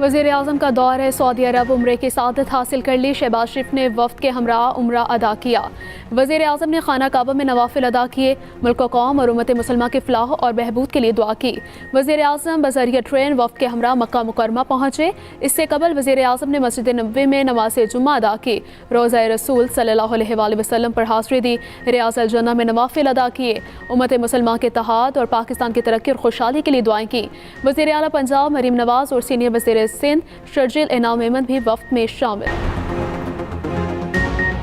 वज़ीर आज़म का दौर है सऊदी अरब, उम्रे की सादत हासिल कर ली। शहबाज शरीफ ने वफ्द के हमरा उम्रा अदा किया। वज़ीर आज़म ने खाना काबा में नवाफिल अदा किए। मुल्क कौम और उम्मत मुसलमान की फलाह और बहबूद के लिए दुआ की। वज़ीर आज़म बज़रिया ट्रेन वफ्द के हमरा मक्का मुकरमा पहुँचे। इससे कबल वज़ीर आज़म ने मस्जिद नबवी में नमाज जुम्मा अदा की। रोज़ा रसूल सल्लल्लाहु अलैहि वसल्लम पर हाज़िरी दी। रियाज़ अल जन्नह में नवाफिल अदा किए। उम्मत मुसलमान के इत्तेहाद और पाकिस्तान की तरक्की और खुशहाली के लिए दुआएं की। वज़ीर आला पंजाब मरीम नवाज और सीनियर वज़ीर सिंध शर्जील इनाम अहमद भी वफ्द में शामिल।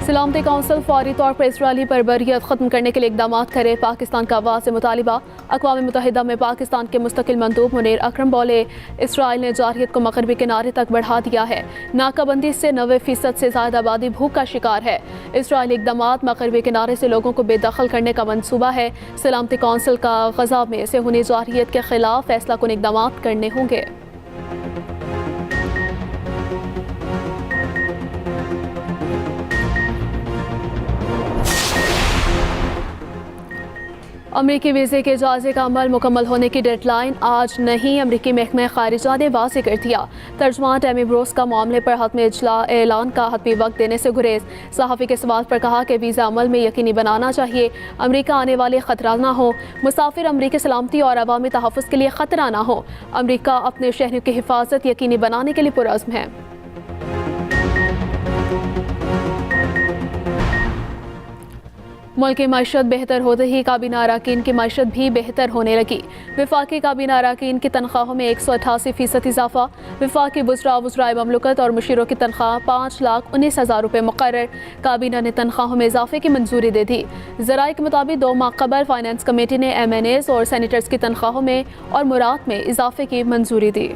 सलामती कौंसिल फौरी तौर पर इसराइली बर्बरियत ख़त्म करने के लिए इक़दाम करे। पाकिस्तान का वाज़ेह मुतालिबा। अक़वाम मुत्तहिदा में पाकिस्तान के मुस्तकिल मंदूब मुनीर अकरम बोले, इसराइल ने जारहियत को मग़रिबी किनारे तक बढ़ा दिया है। नाकाबंदी से 90% से ज़्यादा आबादी भूख का शिकार है। इसराइली इक़दामात मग़रिबी किनारे से लोगों को बेदखल करने का मंसूबा है। सलामती कौंसिल का गज़ा में से हुनी जारहियत के खिलाफ फैसला कुन इक़दामात करने होंगे। अमरीकी वीज़े के जायजे का अमल मुकम्मल होने की डेडलाइन आज नहीं। अमरीकी महकमा खारिजा ने वाज़ेह कर दिया। तर्जुमान टैमी ब्रोस का मामले पर हतमी ऐलान का हतमी वक्त देने से गुरेज। सहाफ़ी के सवाल पर कहा कि वीज़ा अमल में यकीनी बनाना चाहिए अमरीका आने वाले ख़तरा ना हो। मुसाफिर अमरीकी सलामती और अवामी तहफ़्फ़ुज़ के लिए ख़तरा ना हो। अमरीका अपने शहरियों की हिफाजत यकीनी बनाने के लिए पुरअज़्म है। मुल्क की मईशत बेहतर होते ही काबीना अरकान की मईशत भी बेहतर होने लगी। वफाकी काबीना अरकान की तनख्वाहों में 188% इजाफा। वफाकी वज़राए ममलकत और मुशीरों की तनख्वाह 5,19,000 रुपये मुकर्रर। काबीना ने तनख्वाहों में इजाफे की मंजूरी दे दी। ज़राए के मुताबिक 2 माह कबल फाइनेंस कमेटी ने MNAs और सैनिटर्स की तनख्वाहों में और मुराद में इजाफे की मंजूरी दी।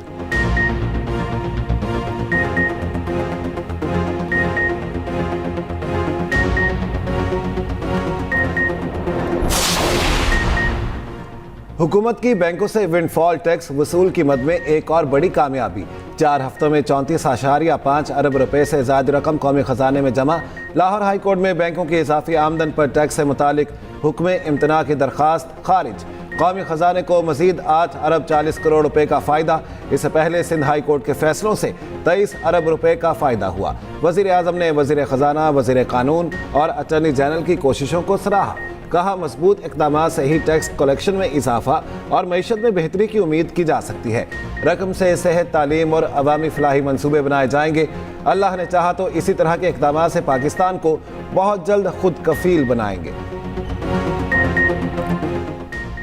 हुकूमत की बैंकों से विंडफॉल टैक्स वसूल की मद में एक और बड़ी कामयाबी। 4 हफ्तों में 34.5 अरब रुपए से ज़्यादा रकम कौमी ख़जाने में जमा। लाहौर हाई कोर्ट में बैंकों की इजाफी आमदन पर टैक्स से मुतालिक हुक्म इम्तना की दरख्वास्त खारिज। कौमी ख़जाने को मज़ीद 8 अरब 40 करोड़ रुपए का फ़ायदा। इससे पहले सिंध हाई कोर्ट के फैसलों से 23 अरब रुपए का फ़ायदा हुआ। वज़ीर आज़म ने वज़ीर ख़जाना, वज़ीर कानून और अटॉर्नी जनरल की कोशिशों को सराहा। कहा, मजबूत इक़दामात से ही टैक्स कलेक्शन में इजाफा और मईशत में बेहतरी की उम्मीद की जा सकती है। रकम से सेहत, तालीम और अवामी फलाही मनसूबे बनाए जाएंगे। अल्लाह ने चाहा तो इसी तरह के इक़दामात से पाकिस्तान को बहुत जल्द खुद कफील बनाएंगे।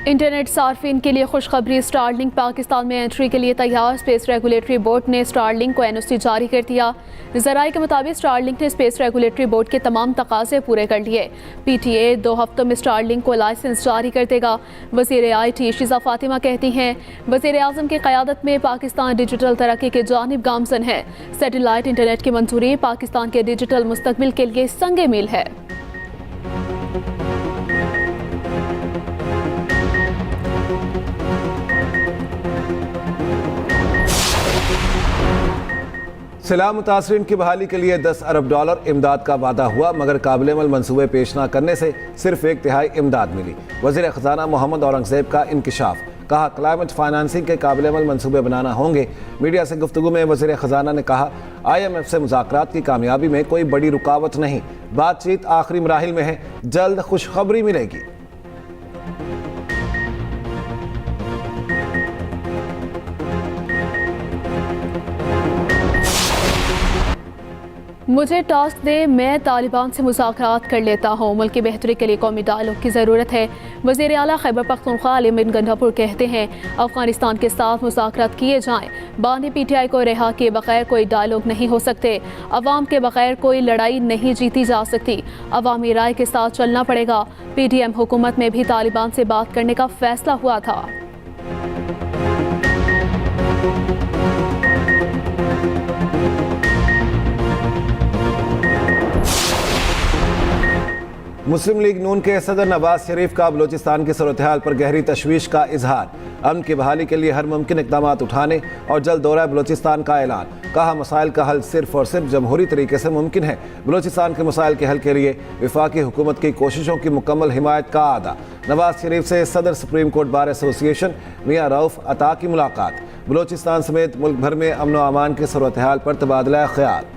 इंटरनेट सार्फिन के लिए खुशखबरी, स्टारलिंक पाकिस्तान में एंट्री के लिए तैयार। स्पेस रेगुलेटरी बोर्ड ने स्टारलिंक को NOC जारी कर दिया। ज़राए के मुताबिक स्टारलिंक ने स्पेस रेगुलेटरी बोर्ड के तमाम तकाज़े पूरे कर लिए। PTA 2 हफ्तों में स्टारलिंक को लाइसेंस जारी कर देगा। वज़ीर IT शिज़ा फातिमा कहती हैं, वज़ीर आज़म की क़यादत में पाकिस्तान डिजिटल तरक्की के जानिब गामज़न है। सैटेलाइट इंटरनेट की मंजूरी पाकिस्तान के डिजिटल मुस्तकबिल के लिए संगे मील है। सैलाब मुतासरीन की बहाली के लिए 10 अरब डॉलर इमदाद का वादा हुआ, मगर काबिल अमल मनसूबे पेश न करने से सिर्फ 1/3 इमदाद मिली। वज़ीर ख़जाना मोहम्मद औरंगज़ेब का इंकिशाफ। कहा, क्लाइमेट फाइनेंसिंग के काबिल अमल मनसूबे बनाना होंगे। मीडिया से गुफ्तगू में वज़ीर ख़जाना ने कहा, IMF से मुज़ाकरात की कामयाबी में कोई बड़ी रुकावट नहीं। बातचीत आखिरी मराहिल में है, जल्द खुशखबरी मिलेगी। मुझे टास्क दे, मैं तालिबान से मुज़ाकरात कर लेता हूँ। मुल्क की बेहतरी के लिए कौमी डायलॉग की ज़रूरत है। वज़ीर आला खैबर पख्तूनख्वा अली बिन गंडापुर कहते हैं, अफ़गानिस्तान के साथ मुज़ाकरात किए जाएँ। बानी PTI को रिहा किए बगैर कोई डायलॉग नहीं हो सकते। अवाम के बगैर कोई लड़ाई नहीं जीती जा सकती। अवामी राय के साथ चलना पड़ेगा। PDM हुकूमत में भी तालिबान से बात करने का फैसला हुआ था। मुस्लिम लीग नून के सदर नवाज शरीफ का बलूचिस्तान की सूरत-ए-हाल पर गहरी तशवीश का इजहार। अमन की बहाली के लिए हर मुमकिन इक़दाम उठाने और जल्द दौरा बलूचिस्तान का ऐलान। कहा, मसाइल का हल सिर्फ और सिर्फ जमहूरी तरीके से मुमकिन है। बलूचिस्तान के मसाइल के हल के लिए वफाकी हुकूमत की कोशिशों की मुकम्मल हिमायत का आदा। नवाज शरीफ से सदर सुप्रीम कोर्ट बार एसोसिएशन मियां रऊफ अता की मुलाकात। बलूचिस्तान समेत मुल्क भर में अमन व अमान की सूरत-ए-हाल पर तबादला ख्याल।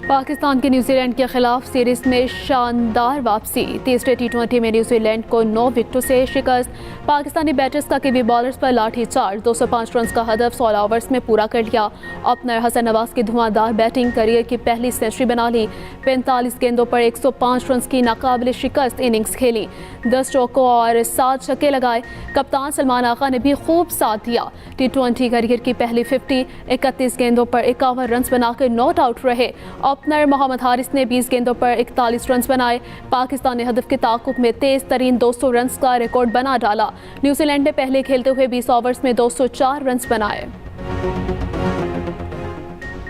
पाकिस्तान की न्यूजीलैंड के खिलाफ सीरीज में शानदार वापसी। तीसरे T20 में न्यूजीलैंड को 9 विकेटों से शिकस्त। पाकिस्तानी बैटर्स का कीवी बॉलर्स पर लाठीचार्ज। 205 रन का हदफ 16 ओवर्स में पूरा कर लिया। ओपनर हसन नवाज की धुआंधार बैटिंग करियर की पहली सेंचुरी बना ली। 45 गेंदों पर 105 रन की नाकाबिल शिकस्त इनिंग्स खेली। 10 चौकों और 7 छक्के लगाए। कप्तान सलमान आगा ने भी खूब साथ दिया। T20 करियर की पहली 50, 31 गेंदों पर 51 रन बनाकर नॉट आउट रहे। ओपनर मोहम्मद हारिस ने 20 गेंदों पर 41 रन बनाए। पाकिस्तान ने हदफ के ताकुब में तेज तरीन 200 रन का रिकॉर्ड बना डाला। न्यूजीलैंड ने पहले खेलते हुए 20 ओवर्स में 204 रन बनाए।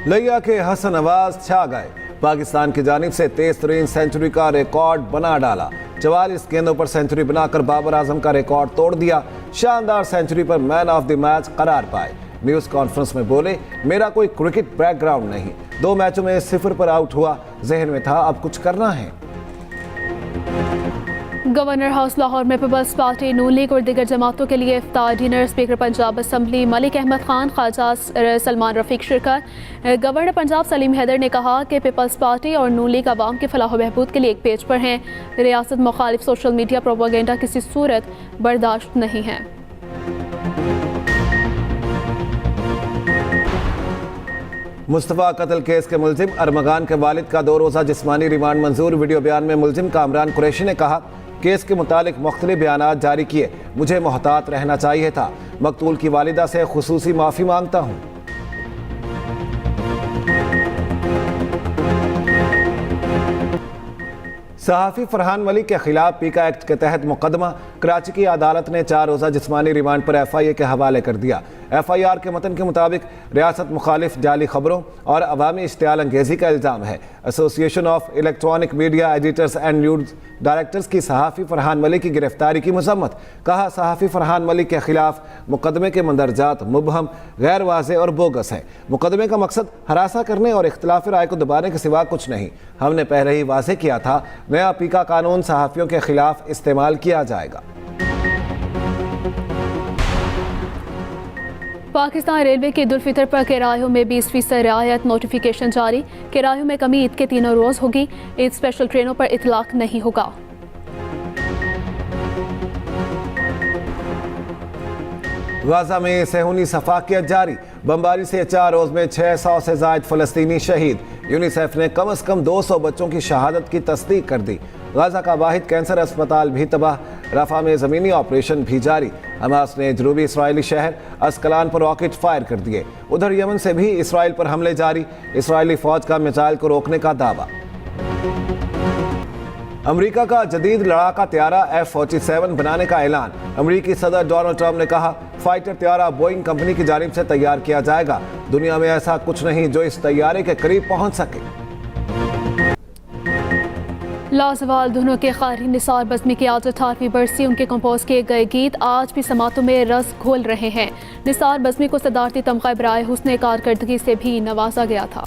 लिया के हसन नवाज छा गए। पाकिस्तान की जानिब से तेज तरीन सेंचुरी का रिकॉर्ड बना डाला। 44 गेंदों पर सेंचुरी बनाकर बाबर आजम का रिकॉर्ड तोड़ दिया। शानदार सेंचुरी पर मैन ऑफ द मैच करार पाए। न्यूज़ कॉन्फ्रेंस में बोले, मेरा कोई क्रिकेट बैकग्राउंड नहीं, 2 मैचों में 0 पर आउट हुआ, जहन में था अब कुछ करना है। गवर्नर हाउस लाहौर में पीपल्स पार्टी, नून लीग और दीगर जमातों के लिए इफ्तार dinner. Speaker Punjab assembly Malik Ahmad Khan, Khawaja Salman Rafiq शिरकत। गवर्नर पंजाब सलीम हैदर ने कहा कि पीपल्स पार्टी और नून लीग अवाम के फलाह बहबूद के लिए एक पेज पर हैं। रियासत मुखालिफ सोशल मीडिया प्रोपेगेंडा किसी सूरत बर्दाश्त नहीं है। मुस्तफ़ा कत्ल केस के मुलजिम अरमगान के वालिद का 2 रोज़ा जिस्मानी रिमांड मंजूर। वीडियो बयान में मुलजिम कामरान कुरैशी ने कहा, केस के मुतालिक मुख्तलिफ बयानात जारी किए, मुझे मोहतात रहना चाहिए था। मकतूल की वालिदा से खुसूसी माफ़ी मांगता हूँ। सहाफ़ी फरहान मलिक के खिलाफ पीका एक्ट के तहत मुकदमा। कराची की अदालत ने 4 रोज़ा जिस्मानी रिमांड पर FIA के हवाले कर दिया। FIR के मतन के मुताबिक रियासत मुखालिफ जाली खबरों और अवामी इश्तियाल अंगेज़ी का इल्ज़ाम है। Association of electronic media editors and news directors की सहाफ़ी फरहान मलिक की गिरफ्तारी की मज़म्मत। कहा, सहाफ़ी फरहान मलिक के खिलाफ मुकदमे के मंदरजात मुबहम, गैर वाज़ेह और बोगस हैं। मुकदमे का मकसद हरासा करने और इख्तिलाफ़ राय को दबाने के सिवा कुछ नहीं। हमने पहले ही वाज़ेह किया था, नया पीका कानून सहाफ़ियों के खिलाफ इस्तेमाल किया जाएगा। पाकिस्तान रेलवे के ईद उल फितर पर किरायों में 20% रियायत। नोटिफिकेशन जारी। किरायों में कमी ईद के तीनों रोज़ होगी। ईद स्पेशल ट्रेनों पर इतलाक नहीं होगा। गाज़ा में सेहूनी सफाकियत जारी। बमबारी से 4 रोज़ में 600 से ज़ायद फ़लस्तीनी शहीद। यूनिसेफ ने कम से कम 200 बच्चों की शहादत की तस्दीक कर दी। गाज़ा का वाहिद कैंसर अस्पताल भी तबाह। रफ़ा में ज़मीनी ऑपरेशन भी जारी। हमास ने जनूबी इसराइली शहर अस्कलान पर रॉकेट फायर कर दिए। उधर यमन से भी इसराइल पर हमले जारी। इसराइली फ़ौज का मिसाइल को रोकने का दावा। अमेरिका का जदीद लड़ाका त्यारा F-47 बनाने का ऐलान। अमेरिकी सदर डोनाल्ड ट्रंप ने कहा, फाइटर त्यारा बोइंग कंपनी की जानिब से तैयार किया जाएगा। दुनिया में ऐसा कुछ नहीं जो इस तैयारे के करीब पहुंच सके। लाजवाल धुनों के क़ारी निसार बज़्मी की आज 18वीं बरसी। उनके कंपोज किए गए गीत आज भी समातों में रस घोल रहे हैं। निसार बज़्मी को सदारती तमगा बराए हुस्न कारकर्दगी से भी नवाजा गया था।